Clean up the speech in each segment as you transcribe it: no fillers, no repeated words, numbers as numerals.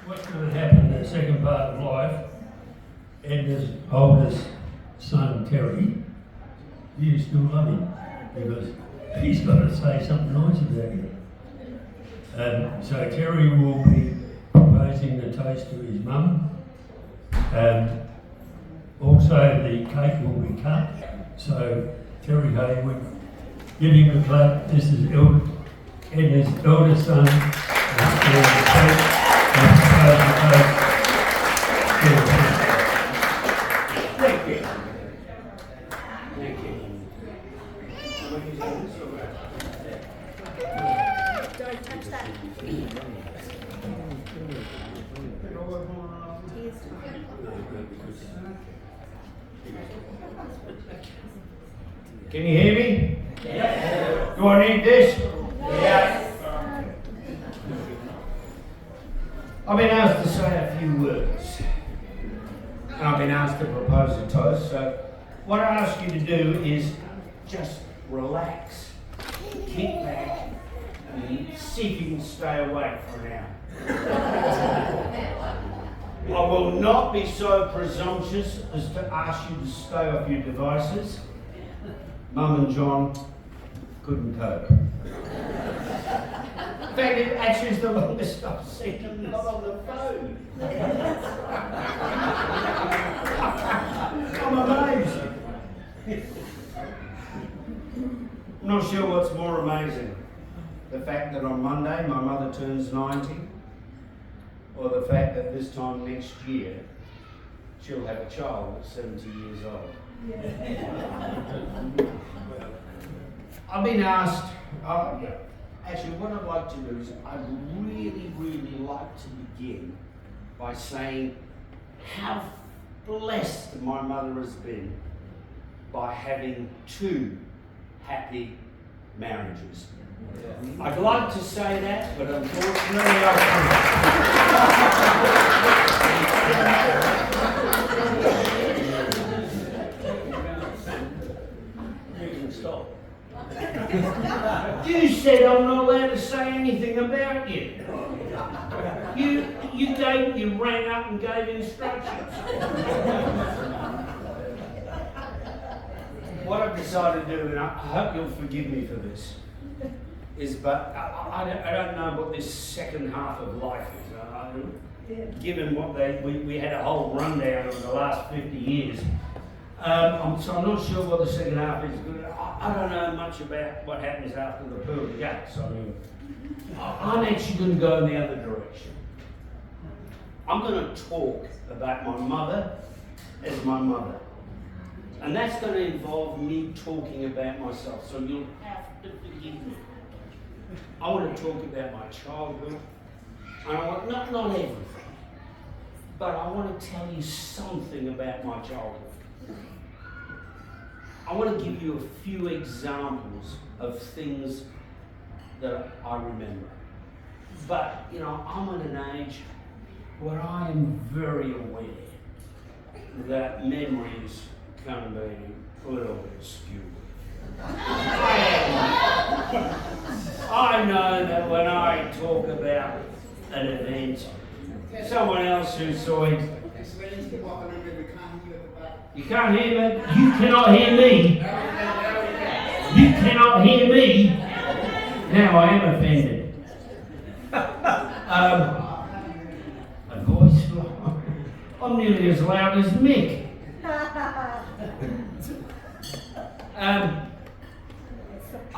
what's going to happen in the second part of life, Edna's oldest son, Terry, you still love him because he's got to say something nice about you. So Terry will be proposing the toast to his mum. Also the cake will be cut. So Terry Haywood, give him a clap. This is Edna's eldest son. Thank you. Thank you. Don't touch that. Tears time. Can you hear me? Yes. Do I need this? Yes. I've been asked to say a few words. And I've been asked to propose a toast. So what I ask you to do is just relax, kick back, and see if you can stay awake for an hour. I will not be so presumptuous as to ask you to stay off your devices. Mum and John couldn't cope. In fact, it actually is the longest I've seen them not on the phone. I'm amazed. I'm not sure what's more amazing. The fact that on Monday my mother turns 90, or the fact that this time next year she'll have a child that's 70 years old. I've been asked, actually what I'd like to do is I'd really like to begin by saying how blessed my mother has been by having 2 happy marriages. I'd like to say that, but unfortunately I can't. You can stop. You said I'm not allowed to say anything about you. You ran up and gave instructions. What I've decided to do, and I hope you'll forgive me for this, but I don't know what this second half of life is. Given what we had a whole rundown of the last 50 years, so I'm not sure what the second half is. I don't know much about what happens after the pearly gates. I mean, I'm actually going to go in the other direction. I'm going to talk about my mother as my mother. And that's going to involve me talking about myself, so you'll have to forgive me. I want to talk about my childhood, and I want, not everything, but I want to tell you something about my childhood. I want to give you a few examples of things that I remember. But, I'm at an age where I am very aware that memories can be a little bit skewed. I know that when I talk about an event, someone else who saw it. You can't hear me? You cannot hear me? You cannot hear me? Now I am offended. A voice, I'm nearly as loud as Mick.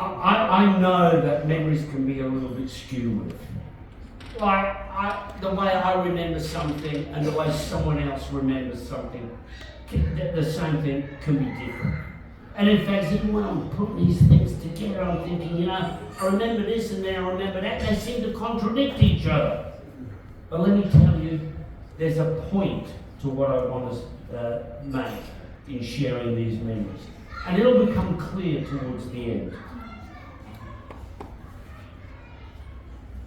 I know that memories can be a little bit skewed. Like, the way I remember something and the way someone else remembers something, the same thing can be different. And in fact, even when I'm putting these things together, I'm thinking, I remember this and then I remember that, they seem to contradict each other. But let me tell you, there's a point to what I want to make in sharing these memories. And it'll become clear towards the end.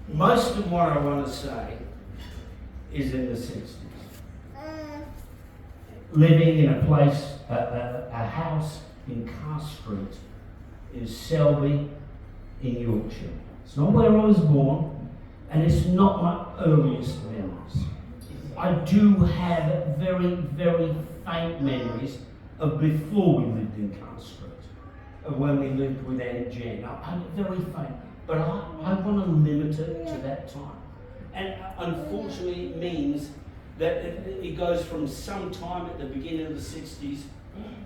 Most of what I want to say is in the 60s. Living in a place, a house in Carr Street in Selby in Yorkshire. It's not where I was born, and it's not my earliest memories. I do have very, very faint memories of before we lived in Castle, of when we lived with Aunt Jen. I'm very faint, but I want to limit it to that time. And unfortunately, it means that it goes from sometime at the beginning of the 60s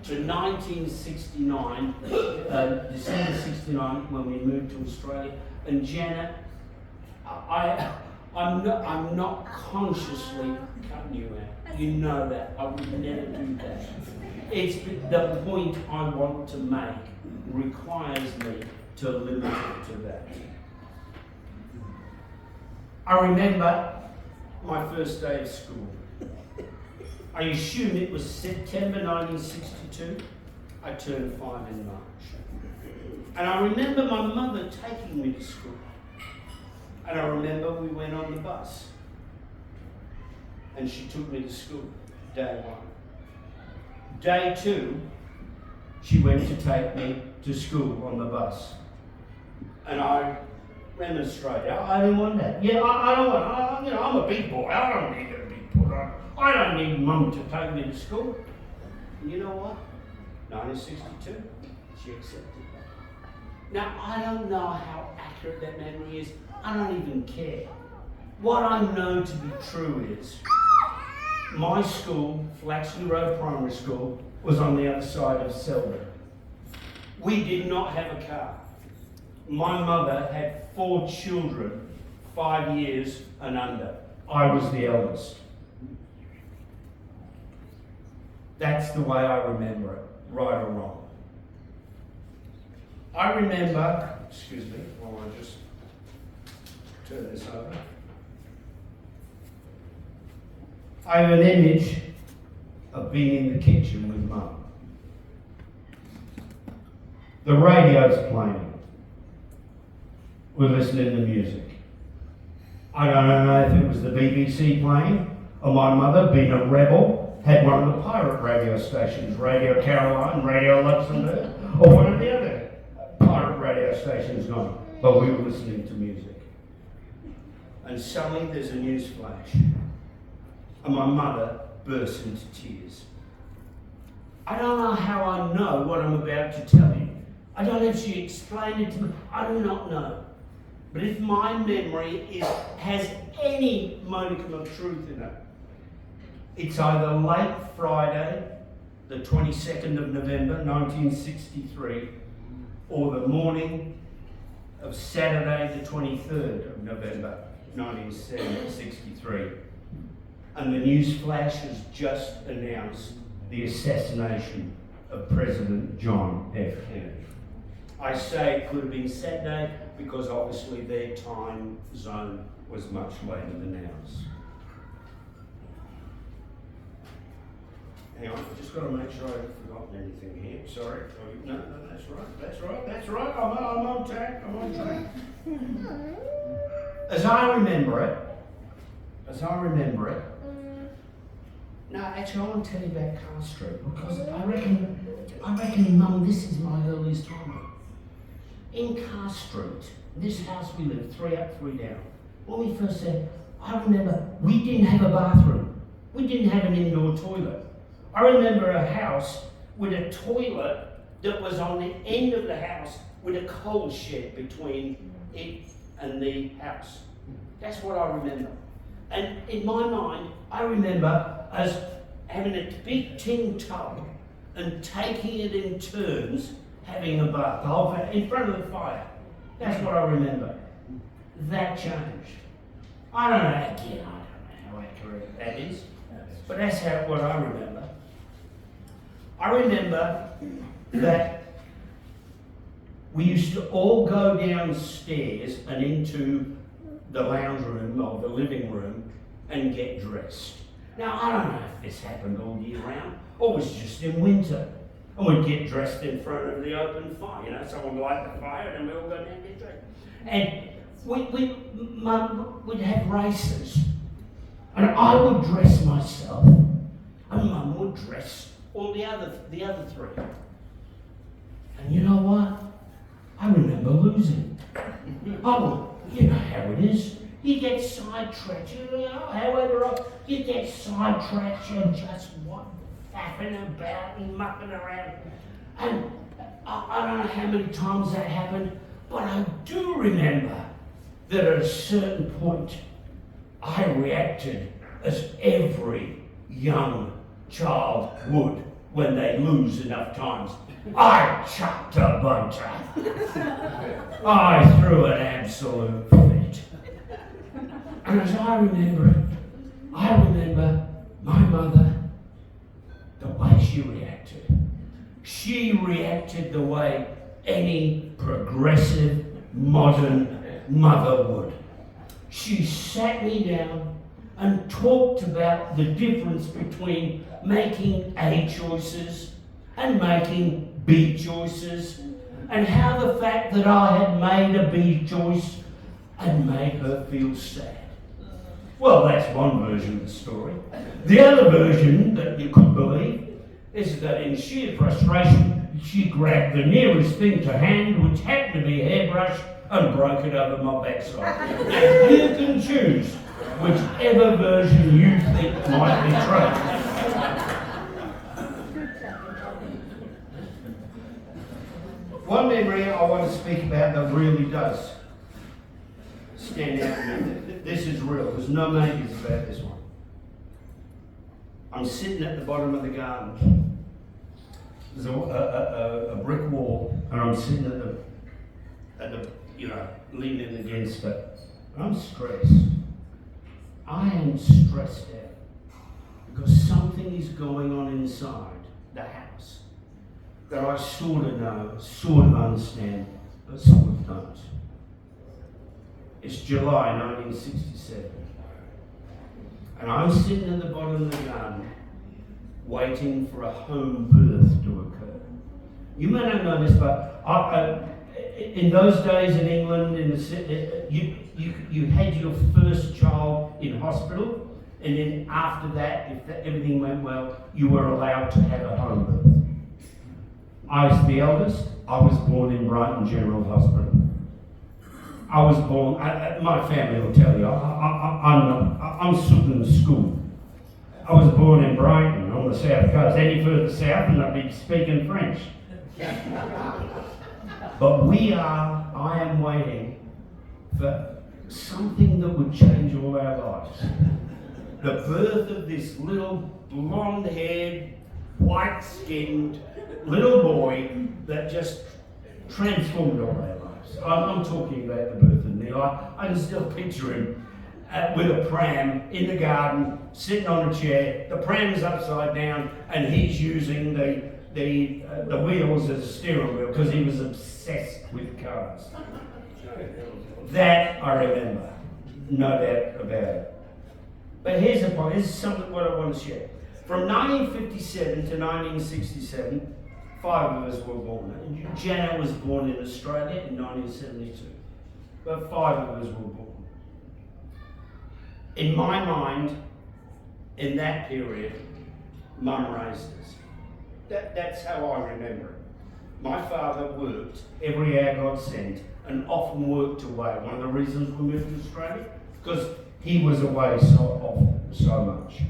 to 1969, December 69, when we moved to Australia. And Janet, I'm not consciously cutting you out. You know that. I would never do that. It's the point I want to make requires me to limit it to that. I remember my first day of school. I assume it was September 1962. I turned 5 in March. And I remember my mother taking me to school. And I remember we went on the bus. And she took me to school, day 1. Day 2, she went to take me to school on the bus. And I remonstrated. I didn't want that. Yeah, I don't want, I'm a big boy. I don't need to be put on. I don't need mum to take me to school. And you know what? 1962, she accepted that. Now, I don't know how accurate that memory is. I don't even care. What I know to be true is my school, Flaxley Road Primary School, was on the other side of Selby. We did not have a car. My mother had 4 children, 5 years and under. I was the eldest. That's the way I remember it, right or wrong. I remember, excuse me, while I just turn this over. I have an image of being in the kitchen with Mum. The radio's playing. We're listening to music. I don't know if it was the BBC playing, or my mother, being a rebel, had one of the pirate radio stations, Radio Caroline, Radio Luxembourg, or one of the other pirate radio stations going. But we were listening to music. And suddenly there's a news flash. And my mother burst into tears. I don't know how I know what I'm about to tell you. I don't know if she explained it to me. I do not know. But if my memory has any modicum of truth in it, it's either late Friday, the 22nd of November, 1963, or the morning of Saturday, the 23rd of November, 1963. And the news flash has just announced the assassination of President John F. Kennedy. I say it could have been Saturday because obviously their time zone was much later than ours. Hang on, I've just got to make sure I haven't forgotten anything here. Sorry. No, that's right. I'm on track. As I remember it, no, actually, I want to tell you about Carl Street because I reckon, Mum, this is my earliest time. In Carl Street, this house we lived, 3 up, 3 down. When we first said, I remember we didn't have a bathroom. We didn't have an indoor toilet. I remember a house with a toilet that was on the end of the house with a coal shed between it and the house. That's what I remember. And in my mind, I remember us having a big tin tub and taking it in turns, having a bath, the whole family, in front of the fire. That's what I remember. That changed. I don't know how accurate that is, but that's what I remember. I remember that we used to all go downstairs and into the lounge room or the living room and get dressed. Now, I don't know if this happened all year round or was just in winter. And we'd get dressed in front of the open fire, someone would light the fire and we'd all go down and get dressed. And we'd have races. And I would dress myself and Mum would dress all the other 3. And you know what? I remember losing. Oh, you know how it is. you get sidetracked. However, you get sidetracked and just faffing about and mucking around. And I don't know how many times that happened, but I do remember that at a certain point, I reacted as every young child would when they lose enough times. I chucked a bunter. I threw an absolute fit. And as I remember my mother, the way she reacted. She reacted the way any progressive, modern mother would. She sat me down and talked about the difference between making A choices and making B choices, and how the fact that I had made a B choice had made her feel sad. Well, that's one version of the story. The other version that you could believe is that in sheer frustration, she grabbed the nearest thing to hand, which happened to be a hairbrush, and broke it over my backside. And you can choose whichever version you think might be true. One memory I want to speak about that really does stand out to me. This is real. There's no maybes about this one. I'm sitting at the bottom of the garden. There's a brick wall, and I'm sitting at the leaning against it. I'm stressed. I am stressed out because something is going on inside the house that I sort of know, sort of understand, but sort of don't. It's July 1967, and I'm sitting at the bottom of the garden waiting for a home birth to occur. You may not know this, but in those days in England, you had your first child in hospital, and then after that, if everything went well, you were allowed to have a home birth. I was the eldest. I was born in Brighton General Hospital. I was born, my family will tell you, I'm sitting in school. I was born in Brighton on the south coast. Any further south and I'd be speaking French. But I am waiting for something that would change all our lives. The birth of this little blonde-haired, white-skinned little boy that just transformed all our lives. I'm talking about the birth of Neil. I can still picture him with a pram in the garden, sitting on a chair. The pram is upside down, and he's using the wheels as a steering wheel because he was obsessed with cars. That I remember, no doubt about it. But here's the point. This is something what I want to share. From 1957 to 1967, 5 of us were born. Janet was born in Australia in 1972, but 5 of us were born. In my mind, in that period, Mum raised us. That's how I remember it. My father worked every hour God sent and often worked away. One of the reasons we moved to Australia, because he was away so often, so much.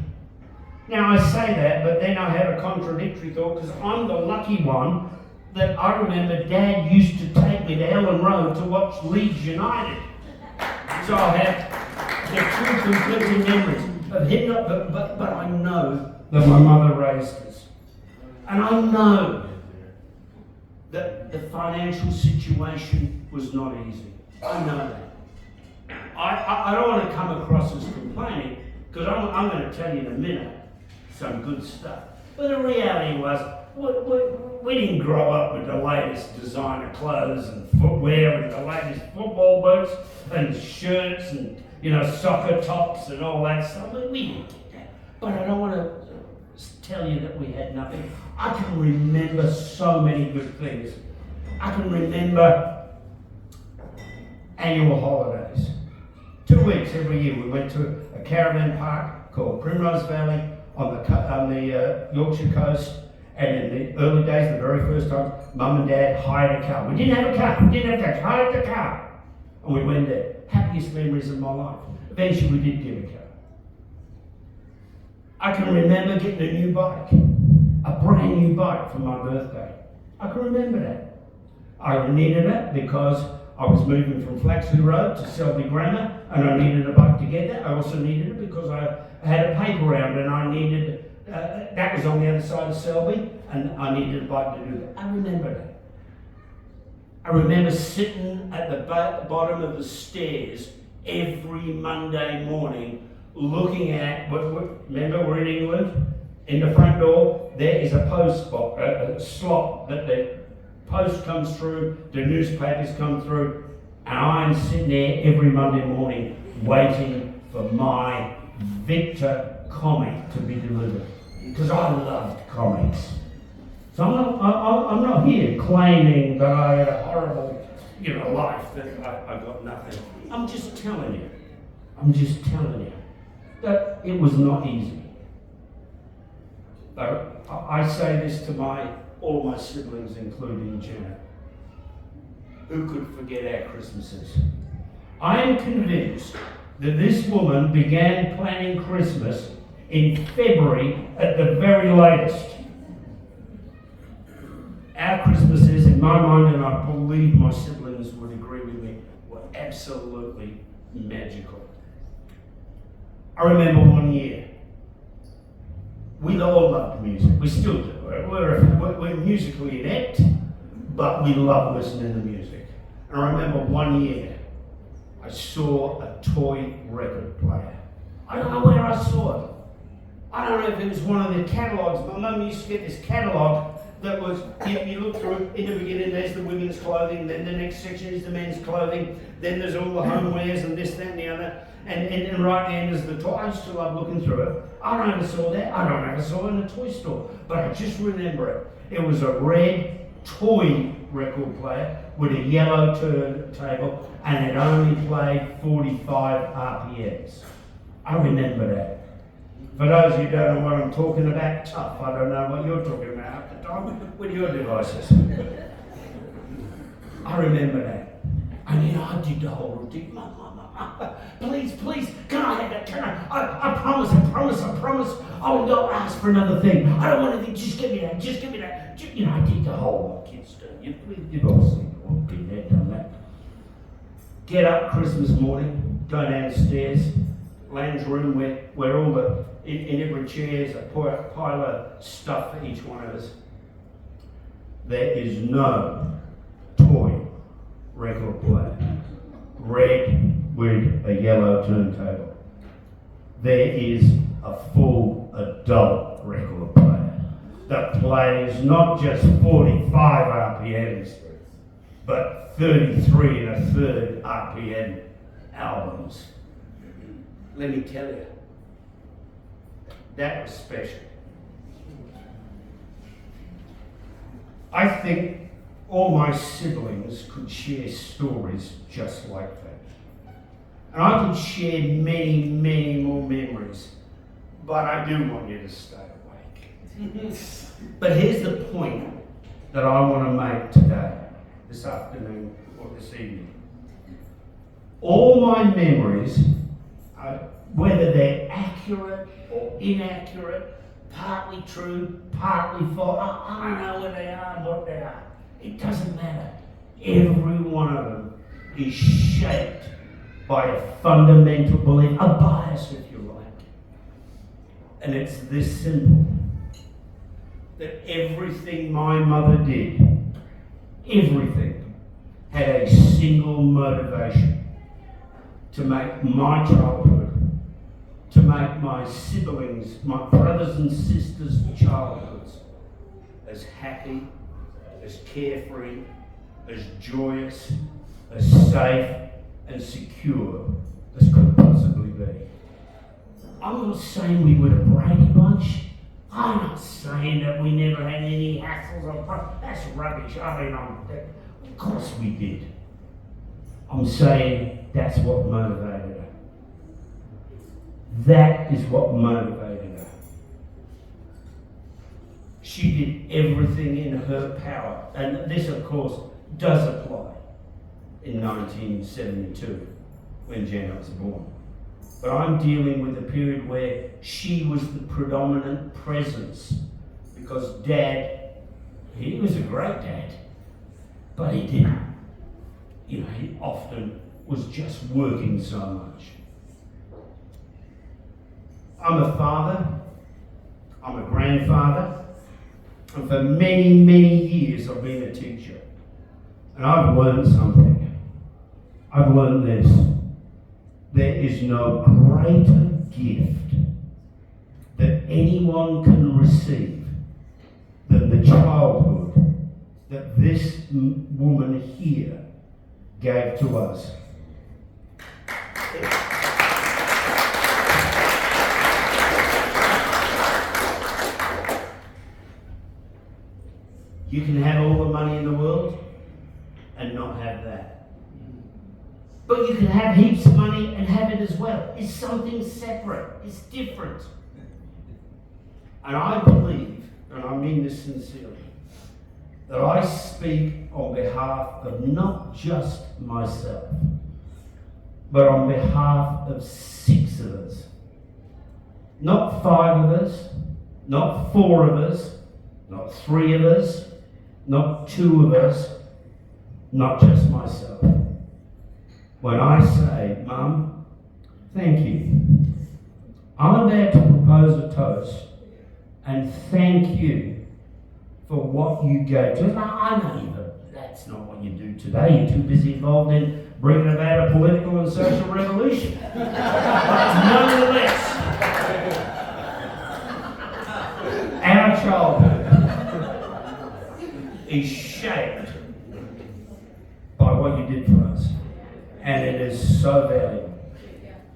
Now I say that, but then I have a contradictory thought because I'm the lucky one that I remember Dad used to take me to Ellen Road to watch Leeds United. So I have the two conflicting memories of him, but I know that my mother raised us. And I know that the financial situation was not easy. I know that. I don't want to come across as complaining because I'm going to tell you in a minute some good stuff. But the reality was, we didn't grow up with the latest designer clothes and footwear and the latest football boots and shirts and soccer tops and all that stuff. We didn't get that. But I don't want to tell you that we had nothing. I can remember so many good things. I can remember annual holidays. 2 weeks every year we went to a caravan park called Primrose Valley on the Yorkshire coast, and in the early days, the very first time, Mum and Dad hired a car. We didn't have a car, hired the car. And we went there. Happiest memories of my life. Eventually we did get a car. I can remember getting a new bike. A brand new bike for my birthday. I can remember that. I needed it because I was moving from Flaxley Road to Selby Grammar and I needed a bike to get there. I also needed it because I had a paper round and I needed, that was on the other side of Selby and I needed a bike to do that. I remember that. I remember sitting at the bottom of the stairs every Monday morning looking at, remember we're in England, in the front door there is a post box, a slot that the post comes through, the newspapers come through, and I'm sitting there every Monday morning waiting for my Victor comic to be delivered because I loved comics. So I'm not here claiming that I had a horrible, life, that I got nothing. I'm just telling you that it was not easy. But I say this to all my siblings, including Janet. Who could forget our Christmases? I am convinced that this woman began planning Christmas in February at the very latest. Our Christmases, in my mind, and I believe my siblings would agree with me, were absolutely magical. I remember one year, we all loved music, we still do. We're musically inept, but we love listening to music. And I remember one year, I saw a toy record player. I don't know where I saw it. I don't know if it was one of the catalogues. My mum used to get this catalogue that was, you look through, in the beginning there's the women's clothing, then the next section is the men's clothing, then there's all the homewares and this, that and the other, and right at the end is the toy. I used to love looking through it. I don't ever saw that. I don't ever saw it in a toy store, but I just remember it. It was a red toy record player with a yellow turntable and it only played 45 RPMs. I remember that. For those of you who don't know what I'm talking about, tough. I don't know what you're talking about at the time with your devices. I remember that. And I did the whole routine. Please, can I have that? I promise. I will not ask for another thing. I don't want anything, just give me that. I did the whole what kids do. You've all seen it, all been there, done that. Get up Christmas morning, go downstairs, lounge room where all the, in every chair is a pile of stuff for each one of us. There is no toy record player, red with a yellow turntable. There is a full adult record player that plays not just 45 RPMs, but 33 1/3 RPM albums. Let me tell you, that was special. I think all my siblings could share stories just like that. And I could share many, many more memories, but I do want you to stay awake. But here's the point that I want to make today, this afternoon or this evening. All my memories, whether they're accurate or inaccurate, partly true, partly false, I don't know where they are and what they are. It doesn't matter. Every one of them is shaped by a fundamental belief, a bias if you like. And it's this simple, that everything my mother did, everything, had a single motivation: to make my childhood, to make my siblings, my brothers and sisters' childhoods as happy, as carefree, as joyous, as safe and secure as could possibly be. I'm not saying we were the Brady Bunch. I'm not saying that we never had any hassles or problems. That's rubbish. Of course we did. I'm saying that's what motivated her. That is what motivated her. She did everything in her power, and this, of course, does apply. in 1972 when Janet was born. But I'm dealing with a period where she was the predominant presence because Dad, he was a great dad, but he didn't. You know, he often was just working so much. I'm a father, I'm a grandfather, and for many, many years I've been a teacher. And I've learned something. I've learned this. There is no greater gift that anyone can receive than the childhood that this woman here gave to us. You can have all the money in the world and not have that. But you can have heaps of money and have it as well. It's something separate. It's different. And I believe, and I mean this sincerely, that I speak on behalf of not just myself, but on behalf of 6 of us. Not 5 of us, not 4 of us, not 3 of us, not 2 of us, not just myself. When I say, Mum, thank you, I'm about to propose a toast and thank you for what you gave to us. Now, I know but that's not what you do today. You're too busy involved in bringing about a political and social revolution. But nonetheless, our childhood is shaped by what you did for us. And it is so valuable.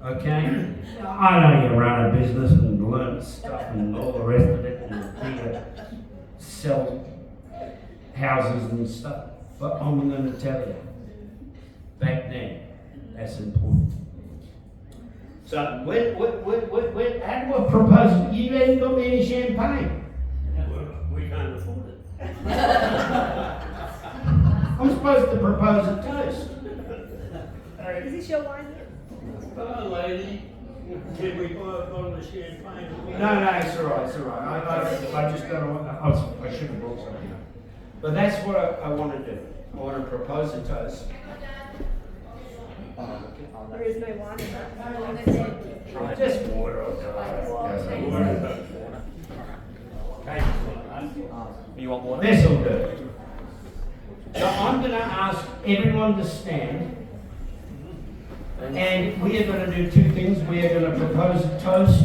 Okay? I know you run a business and learn stuff and all the rest of it and you sell houses and stuff. But I'm going to tell you, back then, that's important. So, how do I propose? You haven't got me any champagne. We can't afford it. I'm supposed to propose a toast. Is this your wine? Oh, lady, can we buy a bottle of champagne? No, it's all right, it's all right. I just don't want, I should have brought something up. But that's what I want to do. I want to propose a toast. There is no wine in that. Just water. You want water? This will do. So I'm going to ask everyone to stand. And we are going to do 2 things. We are going to propose a toast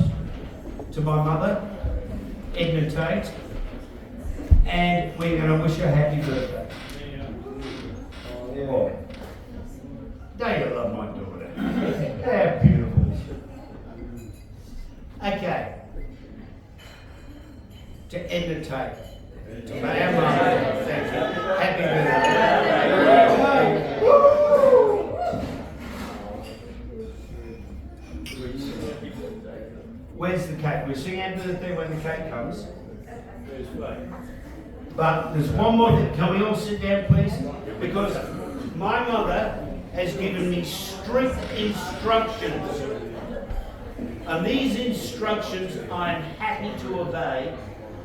to my mother, Edna Tate, and we're going to wish her happy birthday. Oh, don't you love my daughter? They're beautiful. Okay. To Edna Tate. To my mother. Thank you. Happy birthday. Woo! Where's the cake? We'll sing happy birthday when the cake comes. But there's one more thing. Can we all sit down, please? Because my mother has given me strict instructions. And these instructions I'm happy to obey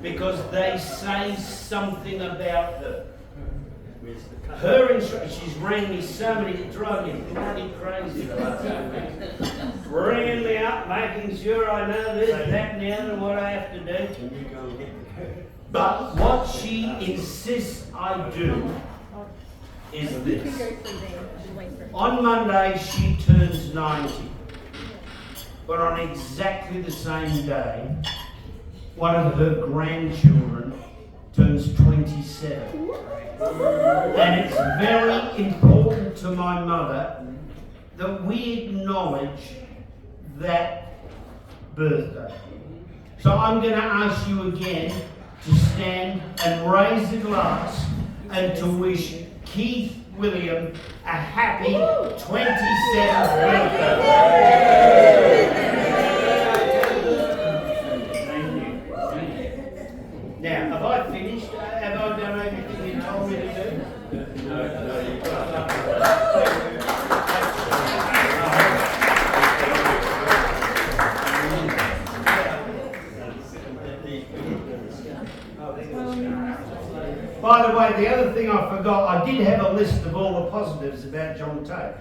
because they say something about her. Her instructions, she's rang me so many, it drives me bloody crazy. Ringing me up, making sure I know this, that, and the other, and what I have to do. But what she insists I do is this. On Monday, she turns 90. But on exactly the same day, one of her grandchildren turns 27. And it's very important to my mother that we acknowledge that birthday. So I'm going to ask you again to stand and raise the glass and to wish Keith William a happy 27th birthday. Thank you. Now, have I finished? Have I done everything you told me to do? No, you've got Well, I did have a list of all the positives about John Tate.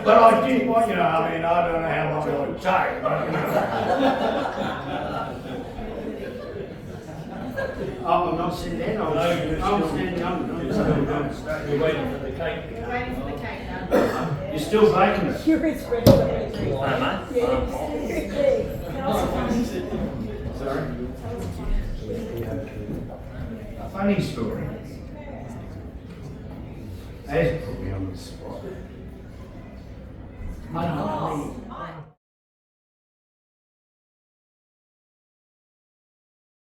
But I didn't want, you know, I mean, I don't know how long it would take, but, you know. Oh, I'm not sitting there, I'm standing up. We're waiting for the cake. We're waiting for the cake now. You're still baking it? You're ready. Hey, mate. Sorry? A funny story. As put me on the spot. I don't know.